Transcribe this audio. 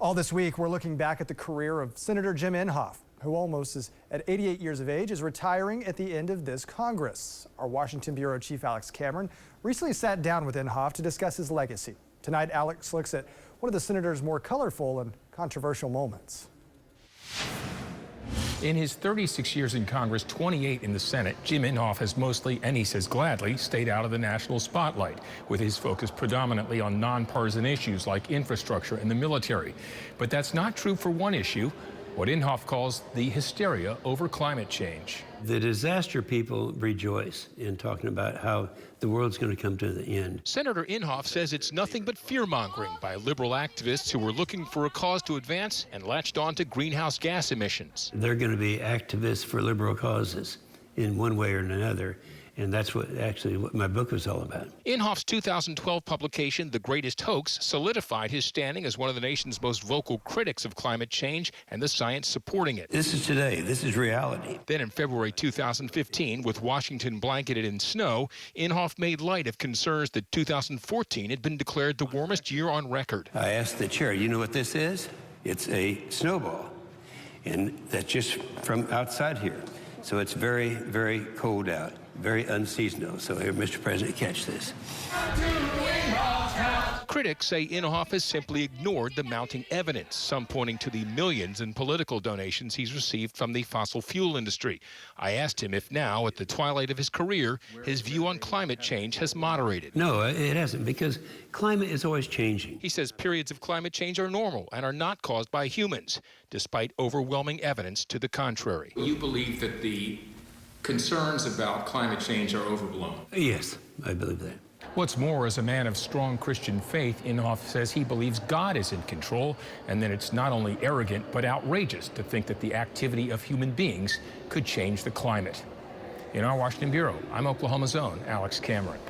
All this week, we're looking back at the career of Senator Jim Inhofe, who almost is at 88 years of age, is retiring at the end of this Congress. Our Washington Bureau Chief Alex Cameron recently sat down with Inhofe to discuss his legacy. Tonight, Alex looks at one of the senator's more colorful and controversial moments. In his 36 years in Congress, 28 in the Senate, Jim Inhofe has mostly, and he says gladly, stayed out of the national spotlight, with his focus predominantly on nonpartisan issues like infrastructure and the military. But that's not true for one issue, what Inhofe calls the hysteria over climate change. The disaster people rejoice in talking about how the world's going to come to the end. Senator Inhofe says it's nothing but fear-mongering by liberal activists who were looking for a cause to advance and latched on to greenhouse gas emissions. They're going to be activists for liberal causes in one way or another. And that's what my book was all about. Inhofe's 2012 publication, The Greatest Hoax, solidified his standing as one of the nation's most vocal critics of climate change and the science supporting it. This is today. This is reality. Then in February 2015, with Washington blanketed in snow, Inhofe made light of concerns that 2014 had been declared the warmest year on record. I asked the chair, you know what this is? It's a snowball. And that's just from outside here. So it's very, very cold out. Very unseasonal. So here, Mr. President, catch this. Critics say Inhofe has simply ignored the mounting evidence, some pointing to the millions in political donations he's received from the fossil fuel industry. I asked him if now, at the twilight of his career, his view on climate change has moderated. No, it hasn't, because climate is always changing. He says periods of climate change are normal and are not caused by humans, despite overwhelming evidence to the contrary. You believe that the concerns about climate change are overblown? Yes, I believe that. What's more, as a man of strong Christian faith, Inhofe says he believes God is in control and that it's not only arrogant but outrageous to think that the activity of human beings could change the climate. In our Washington Bureau, I'm Oklahoma's own Alex Cameron.